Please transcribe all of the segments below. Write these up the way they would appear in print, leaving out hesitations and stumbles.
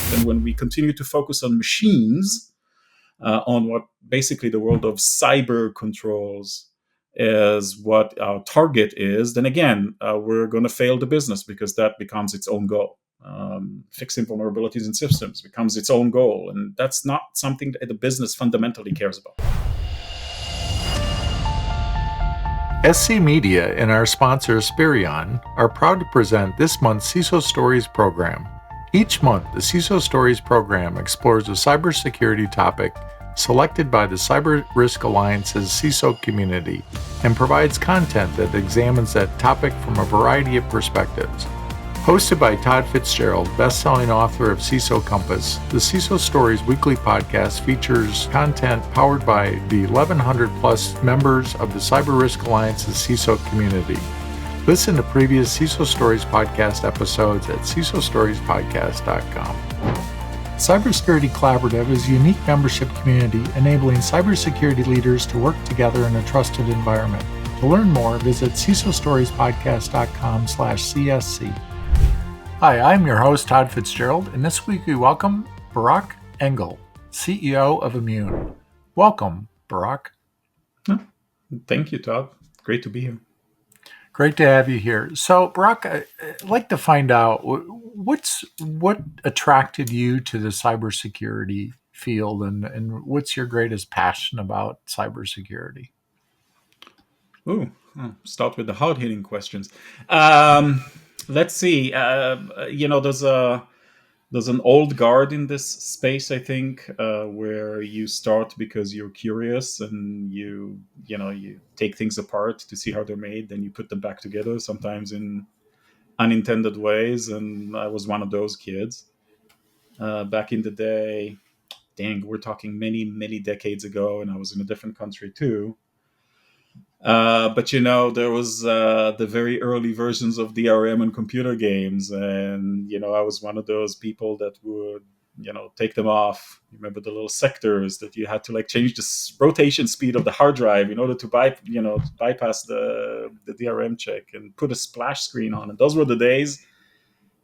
path. And when we continue to focus on machines, on what basically the world of cyber controls is what our target is, then again, we're going to fail the business because that becomes its own goal. Fixing vulnerabilities in systems becomes its own goal, and that's not something that the business fundamentally cares about. SC Media and our sponsor Spirion are proud to present this month's CISO Stories program. Each month, the CISO Stories program explores a cybersecurity topic selected by the Cyber Risk Alliance's CISO community and provides content that examines that topic from a variety of perspectives. Hosted by Todd Fitzgerald, best-selling author of CISO Compass, the CISO Stories weekly podcast features content powered by the 1,100-plus members of the Cyber Risk Alliance's CISO community. Listen to previous CISO Stories podcast episodes at CISOstoriespodcast.com. Cybersecurity Collaborative is a unique membership community enabling cybersecurity leaders to work together in a trusted environment. To learn more, visit CISOstoriespodcast.com/CSC. Hi, I'm your host, Todd Fitzgerald, and this week we welcome Barak Engel, CEO of Immune. Welcome, Barak. Thank you, Todd. Great to be here. Great to have you here. So, Barak, I'd like to find out what attracted you to the cybersecurity field, and what's your greatest passion about cybersecurity? Start with the hard-hitting questions. Let's see. There's an old guard in this space, I think, where you start because you're curious and you take things apart to see how they're made, then you put them back together, sometimes in unintended ways. And I was one of those kids back in the day. Dang, we're talking many, many decades ago, and I was in a different country too. But there was the very early versions of DRM and computer games, and I was one of those people that would take them off. Remember the little sectors that you had to change the rotation speed of the hard drive in order to bypass the DRM check and put a splash screen on. And those were the days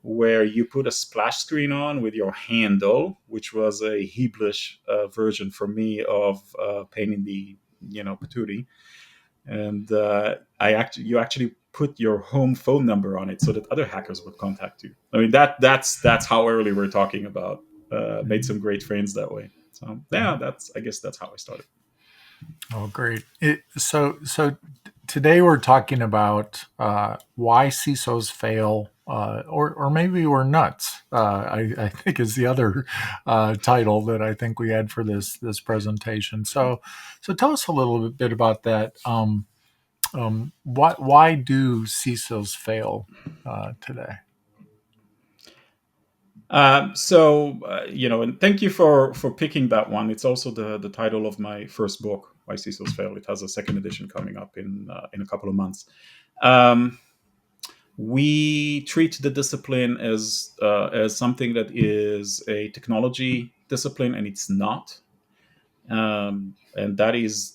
where you put a splash screen on with your handle, which was a Heblish version for me of pain in the patootie. And you actually put your home phone number on it so that other hackers would contact you. I mean, that's how early we're talking about. Made some great friends that way. So yeah, I guess that's how I started. Oh, great. So today we're talking about why CISOs fail, or maybe we're nuts. I think is the other title that I think we had for this presentation. So tell us a little bit about that. Why do CISOs fail today? And thank you for picking that one. It's also the title of my first book, Why CISOs Fail. It has a second edition coming up in a couple of months. We treat the discipline as something that is a technology discipline, and it's not. And that is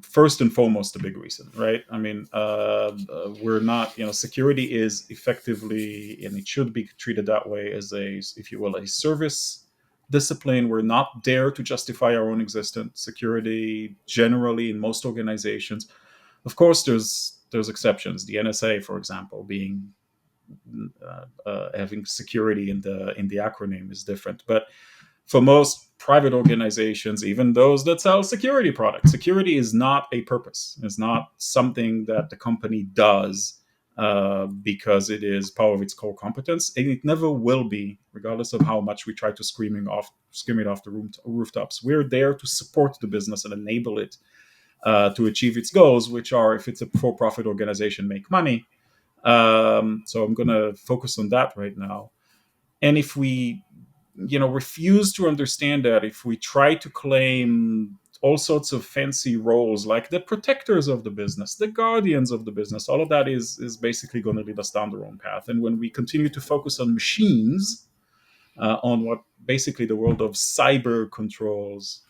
first and foremost a big reason, right? I mean, we're not, security is effectively, and it should be treated that way, as a service discipline. We're not there to justify our own existence. Security, generally, in most organizations, of course, there's exceptions. The NSA, for example, being having security in the acronym is different, but for most private organizations, even those that sell security products, security is not a purpose. It's not something that the company does because it is part of its core competence, and it never will be, regardless of how much we try to scream it off the rooftops. We're there to support the business and enable it to achieve its goals, which are, if it's a for-profit organization, make money. So I'm going to focus on that right now. And if we refuse to understand that, if we try to claim all sorts of fancy roles like the protectors of the business, the guardians of the business, all of that is basically going to lead us down the wrong path. And when we continue to focus on machines, on what basically the world of cyber controls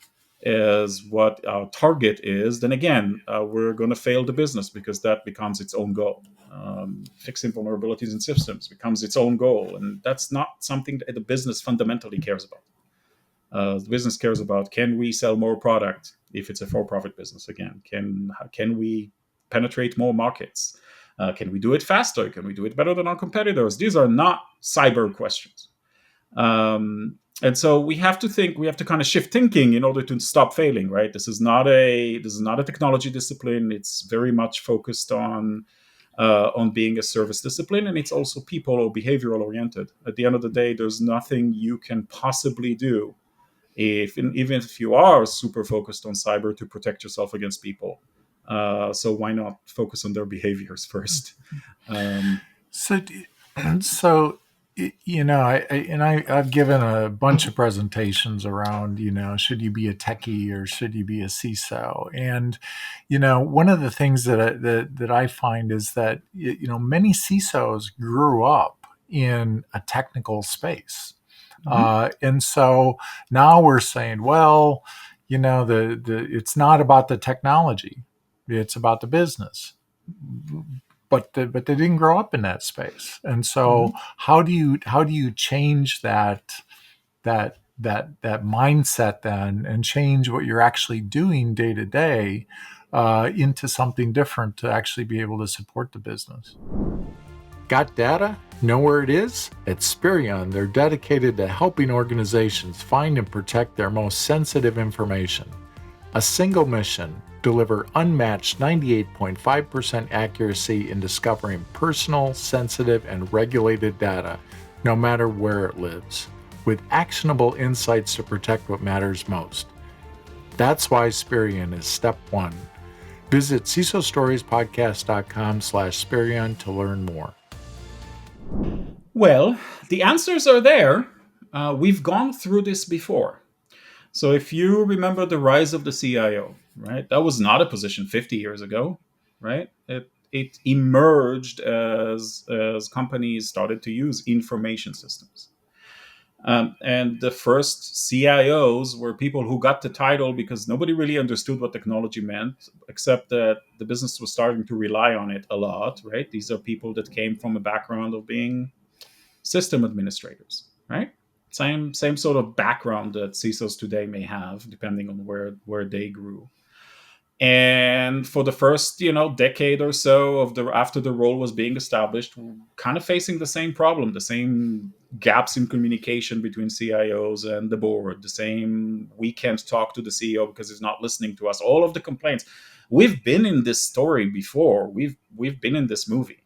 as what our target is, then again, we're going to fail the business because that becomes its own goal. Fixing vulnerabilities in systems becomes its own goal, and that's not something that the business fundamentally cares about. The business cares about, can we sell more product if it's a for-profit business? Again, can we penetrate more markets? Can we do it faster? Can we do it better than our competitors? These are not cyber questions. And so we have to kind of shift thinking in order to stop failing, right? This is not a technology discipline. It's very much focused on being a service discipline, and it's also people or behavioral oriented. At the end of the day, there's nothing you can possibly do, even if you are super focused on cyber, to protect yourself against people. So why not focus on their behaviors first? So, so I've given a bunch of presentations around, should you be a techie or should you be a CISO? And, one of the things that I find is that, many CISOs grew up in a technical space. And so now we're saying, well, it's not about the technology, it's about the business. But they didn't grow up in that space, and so how do you change that mindset then, and change what you're actually doing day to day into something different to actually be able to support the business? Got data? Know where it is? At Spirion, they're dedicated to helping organizations find and protect their most sensitive information. A single mission: deliver unmatched 98.5% accuracy in discovering personal, sensitive, and regulated data, no matter where it lives, with actionable insights to protect what matters most. That's why Spirion is step one. Visit CISOstoriespodcast.com/Spirion to learn more. Well, the answers are there. We've gone through this before. So if you remember the rise of the CIO, right? That was not a position 50 years ago, right? It emerged as companies started to use information systems. And the first CIOs were people who got the title because nobody really understood what technology meant, except that the business was starting to rely on it a lot, right? These are people that came from a background of being system administrators, right? Same sort of background that CISOs today may have, depending on where they grew. And for the first, decade or so after the role was being established, we're kind of facing the same problem, the same gaps in communication between CIOs and the board, the same, we can't talk to the CEO because he's not listening to us. All of the complaints. We've been in this story before. We've been in this movie.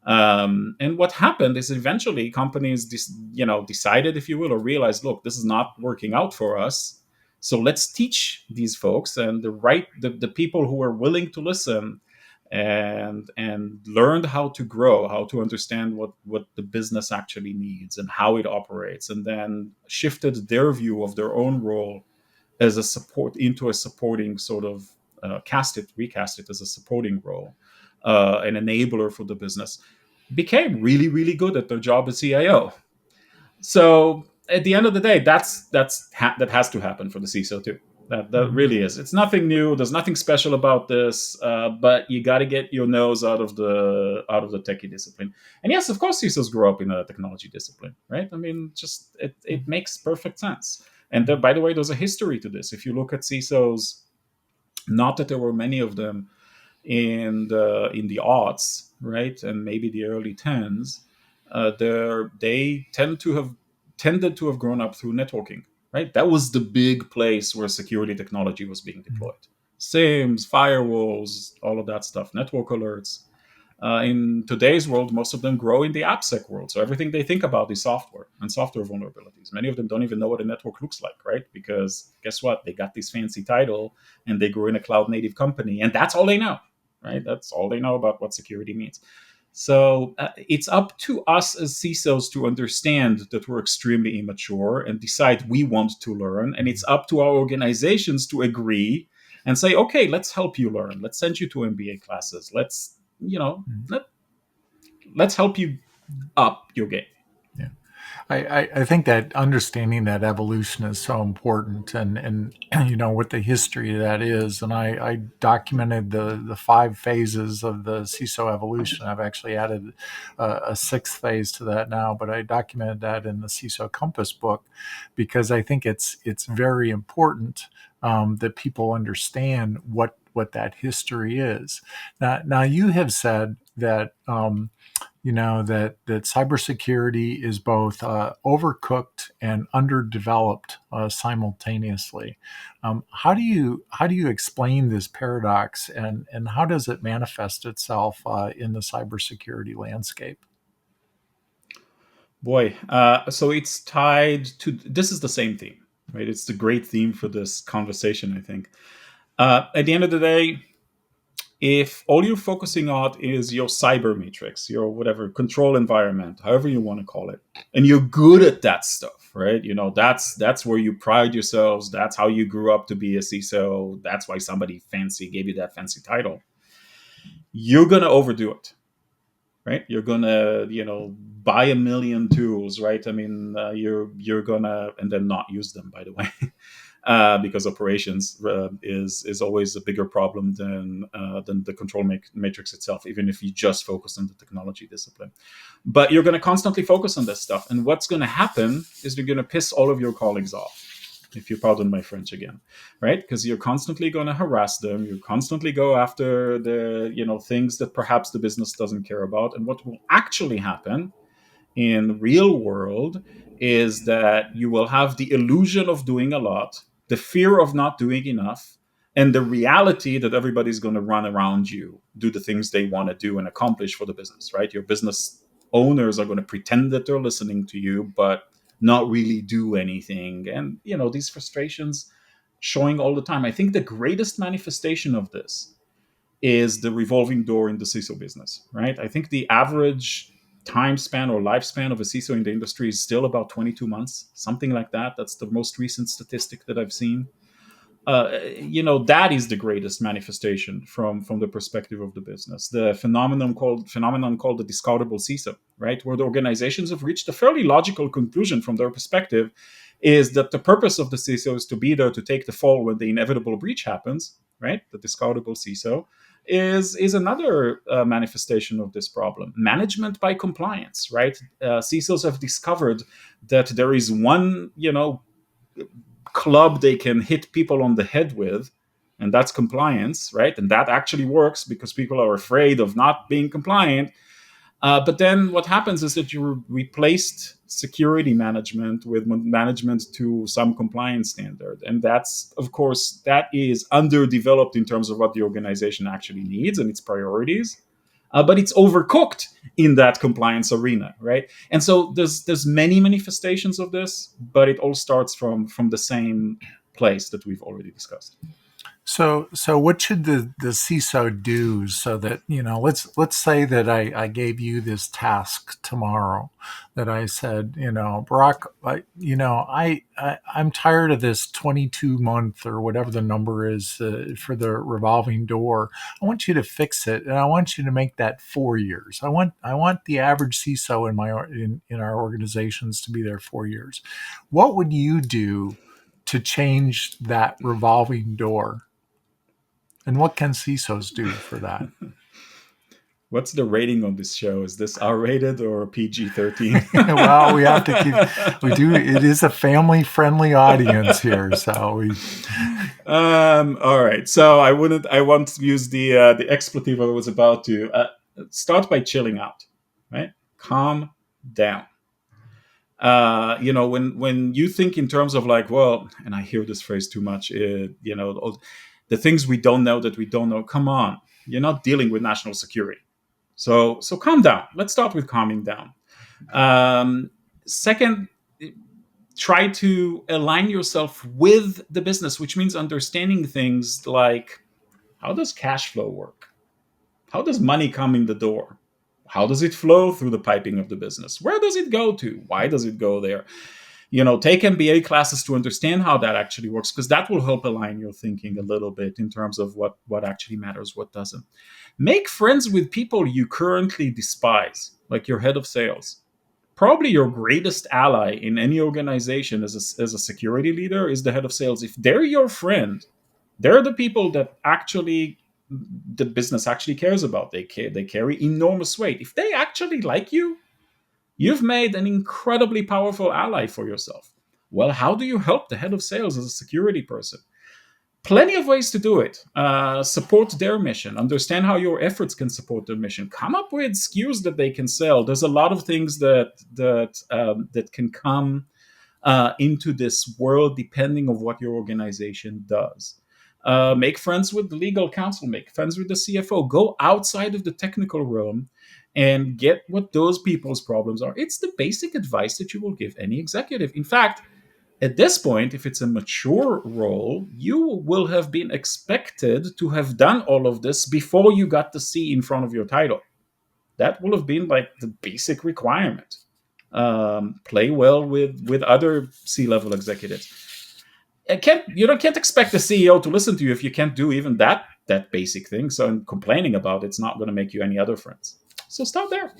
And what happened is eventually companies, decided, if you will, or realized, look, this is not working out for us. So let's teach these folks and the people who are willing to listen and learned how to grow, how to understand what the business actually needs and how it operates, and then shifted their view of their own role as a support into a supporting sort of recast it as a supporting role, an enabler for the business, became really, really good at their job as CIO. So at the end of the day, that has to happen for the CISO too. That really is. It's nothing new. There's nothing special about this. But you got to get your nose out of the techie discipline. And yes, of course, CISOs grow up in a technology discipline, right? I mean, just it makes perfect sense. And by the way, there's a history to this. If you look at CISOs, not that there were many of them in the aughts, right, and maybe the early tens, they tended to have grown up through networking, right? That was the big place where security technology was being deployed. SIEMs, firewalls, all of that stuff, network alerts. In today's world, most of them grow in the AppSec world. So everything they think about is software and software vulnerabilities. Many of them don't even know what a network looks like, right? Because guess what? They got this fancy title and they grew in a cloud native company, and that's all they know, right? That's all they know about what security means. So it's up to us as CISOs to understand that we're extremely immature and decide we want to learn. And it's up to our organizations to agree and say, okay, let's help you learn. Let's send you to MBA classes. Let's help you up your game. Yeah. I think that understanding that evolution is so important, and what the history of that is. And I documented the 5 phases of the CISO evolution. I've actually added a sixth phase to that now, but I documented that in the CISO Compass book because I think it's very important that people understand what that history is. Now you have said that that cybersecurity is both overcooked and underdeveloped simultaneously. How do you explain this paradox, and how does it manifest itself in the cybersecurity landscape? Boy, so it's tied to this is the same theme, right? It's the great theme for this conversation, I think. At the end of the day, if all you're focusing on is your cyber matrix, your whatever control environment, however you want to call it, and you're good at that stuff, right? That's where you pride yourselves. That's how you grew up to be a CISO. That's why somebody fancy gave you that fancy title. You're gonna overdo it, right? You're gonna, buy a million tools, right? I mean, you're gonna and then not use them, by the way. Because operations is always a bigger problem than the control matrix itself, even if you just focus on the technology discipline. But you're going to constantly focus on this stuff, and what's going to happen is you're going to piss all of your colleagues off. If you pardon my French again, right? Because you're constantly going to harass them. You constantly go after the things that perhaps the business doesn't care about. And what will actually happen in real world is that you will have the illusion of doing a lot, the fear of not doing enough, and the reality that everybody's going to run around you, do the things they want to do and accomplish for the business, right? Your business owners are going to pretend that they're listening to you, but not really do anything. And, these frustrations showing all the time. I think the greatest manifestation of this is the revolving door in the CISO business, right? I think the average time span or lifespan of a CISO in the industry is still about 22 months, something like that. That's the most recent statistic that I've seen. That is the greatest manifestation from the perspective of the business. The phenomenon called the discardable CISO, right, where the organizations have reached a fairly logical conclusion from their perspective, is that the purpose of the CISO is to be there to take the fall when the inevitable breach happens, right? The discardable CISO is another manifestation of this problem. Management by compliance, right? CISOs have discovered that there is one, club they can hit people on the head with, and that's compliance, right? And that actually works because people are afraid of not being compliant. But then what happens is that you replaced security management with management to some compliance standard. And that's, of course, that is underdeveloped in terms of what the organization actually needs and its priorities. But it's overcooked in that compliance arena, right? And so there's many manifestations of this, but it all starts from the same place that we've already discussed. So what should the CISO do so that, let's say that I gave you this task tomorrow, that I said, Barak, I'm tired of this 22-month or whatever the number is for the revolving door. I want you to fix it, and I want you to make that 4 years. I want the average CISO in our organizations to be there 4 years. What would you do to change that revolving door? And what can CISOs do for that? What's the rating on this show? Is this R-rated or PG-13? Well, we have to we do, it is a family friendly audience here. So All right. So I want to use the expletive I was about to start by chilling out, right? Calm down. When you think in terms of like, well, and I hear this phrase too much, the things we don't know that we don't know. Come on, you're not dealing with national security, so calm down. Let's start with calming down. Second, try to align yourself with the business, which means understanding things like how does cash flow work? How does money come in the door? How does it flow through the piping of the business? Where does it go to? Why does it go there? Take MBA classes to understand how that actually works, because that will help align your thinking a little bit in terms of what actually matters, what doesn't. Make friends with people you currently despise, like your head of sales. probably your greatest ally in any organization as a security leader is the head of sales. If they're your friend, they're the people that actually the business actually cares about. They carry enormous weight. If they actually like you, you've made an incredibly powerful ally for yourself. Well, how do you help the head of sales as a security person? Plenty of ways to do it. Support their mission. Understand how your efforts can support their mission. Come up with SKUs that they can sell. There's a lot of things that can come into this world depending on what your organization does. Make friends with the legal counsel. Make friends with the CFO. Go outside of the technical realm and get what those people's problems are. It's the basic advice that you will give any executive. In fact, at this point, if it's a mature role, you will have been expected to have done all of this before you got the C in front of your title. That will have been like the basic requirement. Play well with other C-level executives. You can't expect the CEO to listen to you if you can't do even that basic thing. So complaining about it's not going to make you any other friends. So start there.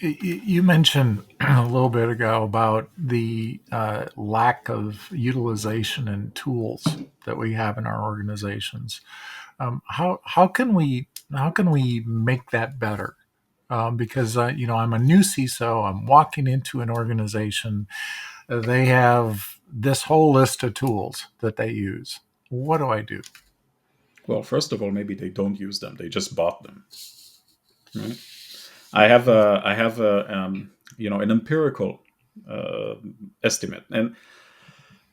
You mentioned a little bit ago about the lack of utilization and tools that we have in our organizations. How can we make that better? Because I'm a new CISO. I'm walking into an organization. They have this whole list of tools that they use. What do I do? Well, first of all, maybe they don't use them; they just bought them. Right? I have an empirical estimate, and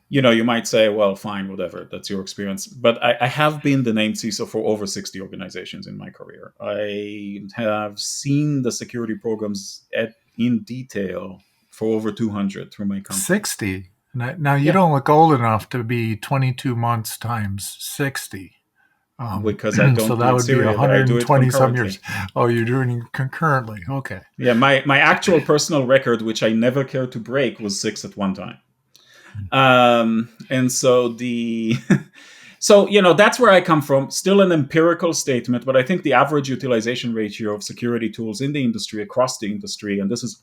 you might say, well, fine, whatever, that's your experience. But I have been the named CISO for over 60 organizations in my career. I have seen the security programs in detail for over 200 through my company. 60. Now you Yeah. don't look old enough to be 22 months times 60. Because I don't So do that it would be serially, I do it 120 some concurrently. years. Oh, you're doing it concurrently. Okay. Yeah, my actual personal record, which I never cared to break, was 6 at one time. And so that's where I come from. Still an empirical statement, but I think the average utilization ratio of security tools in the industry, across the industry, and this is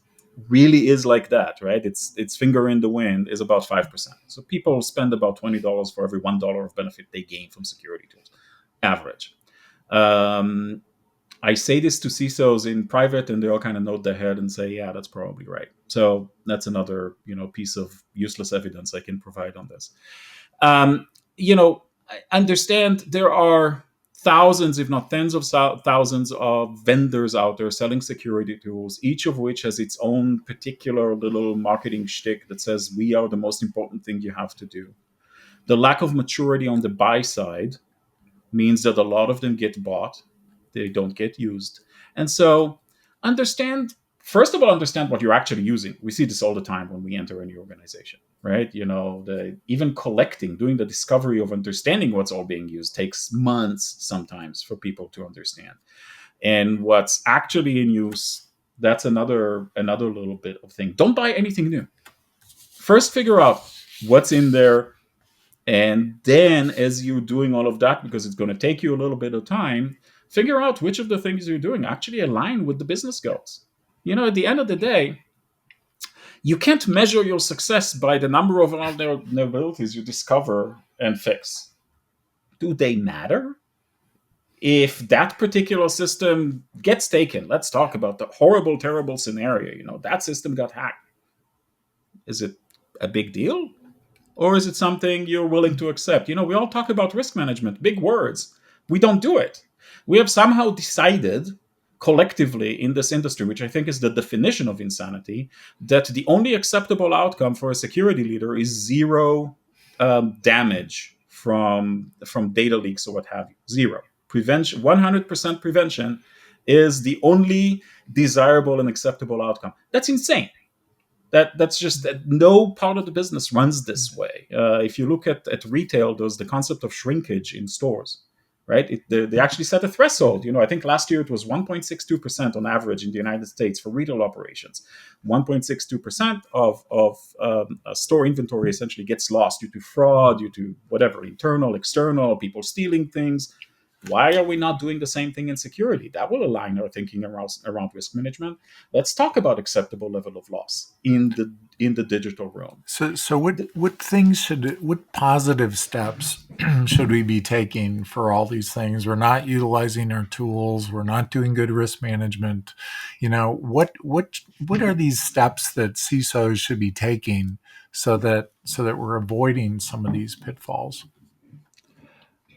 really is like that, right? It's finger in the wind, is about 5%. So people spend about $20 for every $1 of benefit they gain from security tools, average. I say this to CISOs in private, and they all kind of nod their head and say, "Yeah, that's probably right." So that's another, piece of useless evidence I can provide on this. Um, I understand there are thousands, if not tens of thousands, of vendors out there selling security tools, each of which has its own particular little marketing shtick that says we are the most important thing you have to do. The lack of maturity on the buy side means that a lot of them get bought, they don't get used. And so first of all, understand what you're actually using. We see this all the time when we enter any organization, right? Even doing the discovery of understanding what's all being used takes months sometimes for people to understand. And what's actually in use, that's another little bit of thing. Don't buy anything new. First figure out what's in there, and then, as you're doing all of that, because it's going to take you a little bit of time, figure out which of the things you're doing actually align with the business goals. At the end of the day, you can't measure your success by the number of vulnerabilities you discover and fix. Do they matter? If that particular system gets taken, let's talk about the horrible, terrible scenario. That system got hacked. Is it a big deal? Or is it something you're willing to accept? We all talk about risk management, big words. We don't do it. We have somehow decided collectively in this industry, which I think is the definition of insanity, that the only acceptable outcome for a security leader is zero damage from data leaks or what have you. Zero. Prevention, 100% prevention is the only desirable and acceptable outcome. That's insane. That's just that no part of the business runs this way. If you look at retail, there's the concept of shrinkage in stores, right? They actually set a threshold. I think last year it was 1.62% on average in the United States for retail operations. 1.62% of store inventory essentially gets lost due to fraud, due to whatever, internal, external, people stealing things. Why are we not doing the same thing in security? That will align our thinking around risk management. Let's talk about acceptable level of loss in the digital realm. So what positive steps should we be taking for all these things? We're not utilizing our tools. We're not doing good risk management. What are these steps that CISOs should be taking so that we're avoiding some of these pitfalls?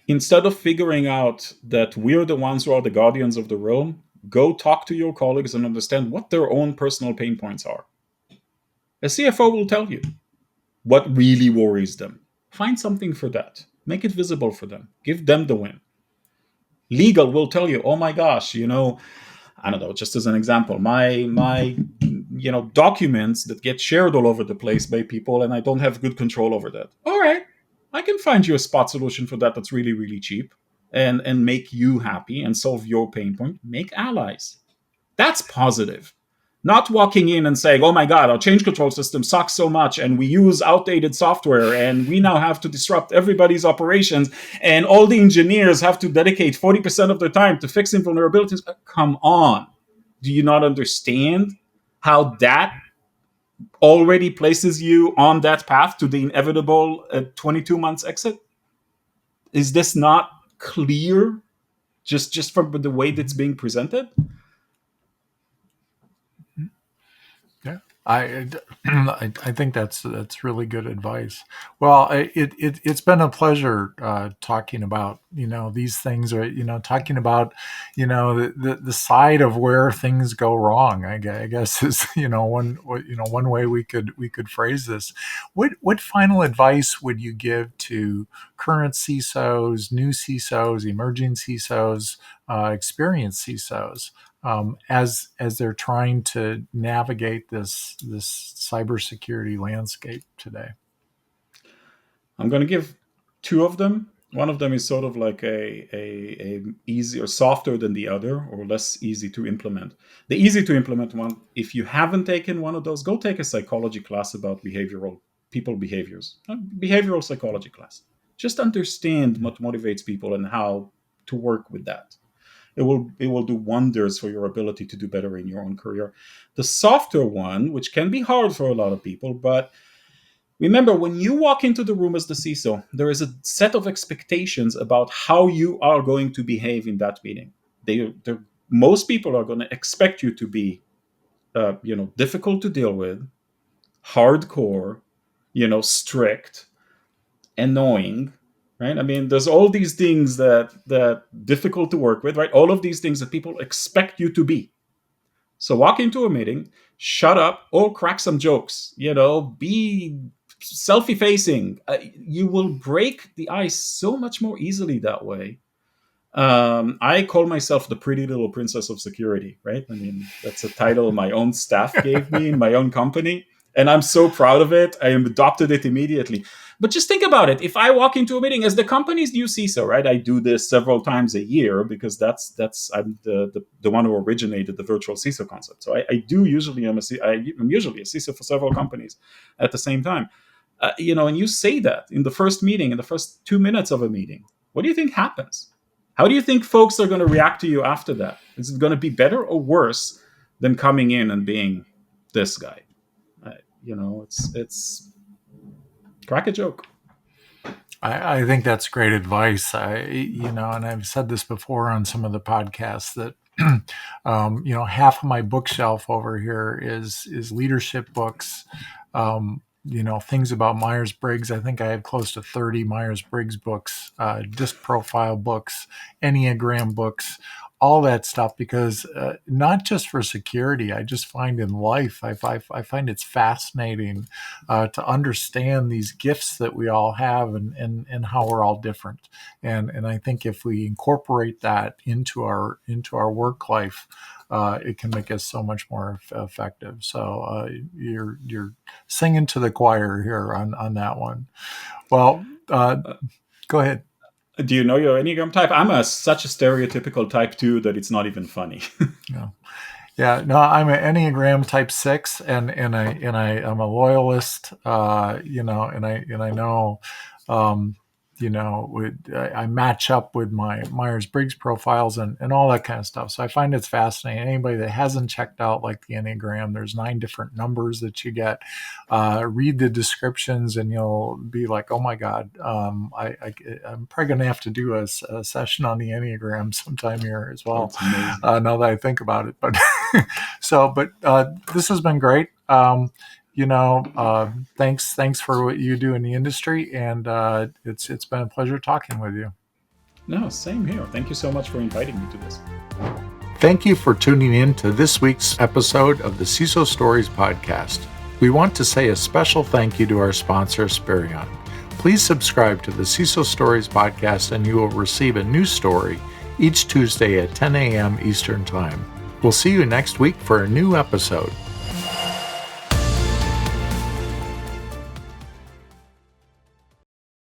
Instead of figuring out that we're the ones who are the guardians of the realm, go talk to your colleagues and understand what their own personal pain points are. A CFO will tell you what really worries them. Find something for that. Make it visible for them. Give them the win. Legal will tell you, oh my gosh, I don't know, just as an example, my documents that get shared all over the place by people and I don't have good control over that. All right. I can find you a spot solution for that that's really, really cheap and make you happy and solve your pain point. Make allies. That's positive. Not walking in and saying, oh my God, our change control system sucks so much and we use outdated software and we now have to disrupt everybody's operations and all the engineers have to dedicate 40% of their time to fixing vulnerabilities. Come on. Do you not understand how that already places you on that path to the inevitable 22 months exit? Is this not clear just from the way that's being presented? Yeah, I think that's really good advice. Well, it's been a pleasure talking about these things, or talking about the side of where things go wrong. I guess is one way we could phrase this. What final advice would you give to current CISOs, new CISOs, emerging CISOs, experienced CISOs? As they're trying to navigate this cybersecurity landscape today. I'm going to give two of them. One of them is sort of like a easy or softer than the other, or less easy to implement. The easy to implement one, if you haven't taken one of those, go take a psychology class about people behaviors, behavioral psychology class. Just understand what motivates people and how to work with that. It will do wonders for your ability to do better in your own career. The softer one, which can be hard for a lot of people, but remember, when you walk into the room as the CISO, there is a set of expectations about how you are going to behave in that meeting. Most people are going to expect you to be, difficult to deal with, hardcore, strict, annoying, right? I mean, there's all these things that difficult to work with, right? All of these things that people expect you to be. So walk into a meeting, shut up, or crack some jokes. Be self-effacing. You will break the ice so much more easily that way. I call myself the pretty little princess of security, right? I mean, that's a title my own staff gave me in my own company. And I'm so proud of it. I adopted it immediately. But just think about it. If I walk into a meeting as the company's new CISO, right? I do this several times a year because I'm the one who originated the virtual CISO concept. So I do usually I'm usually a CISO for several companies at the same time. And you say that in the first meeting, in the first 2 minutes of a meeting. What do you think happens? How do you think folks are going to react to you after that? Is it going to be better or worse than coming in and being this guy? It's crack a joke. I think that's great advice. And I've said this before on some of the podcasts that half of my bookshelf over here is leadership books. Things about Myers-Briggs. I think I have close to 30 Myers-Briggs books, disc profile books, Enneagram books, all that stuff, because not just for security, I just find in life, I find it's fascinating to understand these gifts that we all have, and how we're all different. And I think if we incorporate that into our work life, it can make us so much more effective. So you're singing to the choir here on that one. Well, go ahead. Do you know your Enneagram type? I'm such a stereotypical type 2 that it's not even funny. Yeah. Yeah, no, I'm an Enneagram type 6, and I am a loyalist. And I know, I match up with my Myers-Briggs profiles and all that kind of stuff. So I find it's fascinating. Anybody that hasn't checked out like the Enneagram, there's 9 different numbers that you get. Read the descriptions and you'll be like, oh my God, I'm probably going to have to do a session on the Enneagram sometime here as Oh, well, it's amazing. now that I think about it. But this has been great. Thanks for what you do in the industry, and it's been a pleasure talking with you. No, same here. Thank you so much for inviting me to this. Thank you for tuning in to this week's episode of the CISO Stories podcast. We want to say a special thank you to our sponsor, Spirion. Please subscribe to the CISO Stories podcast and you will receive a new story each Tuesday at 10 a.m. Eastern Time. We'll see you next week for a new episode.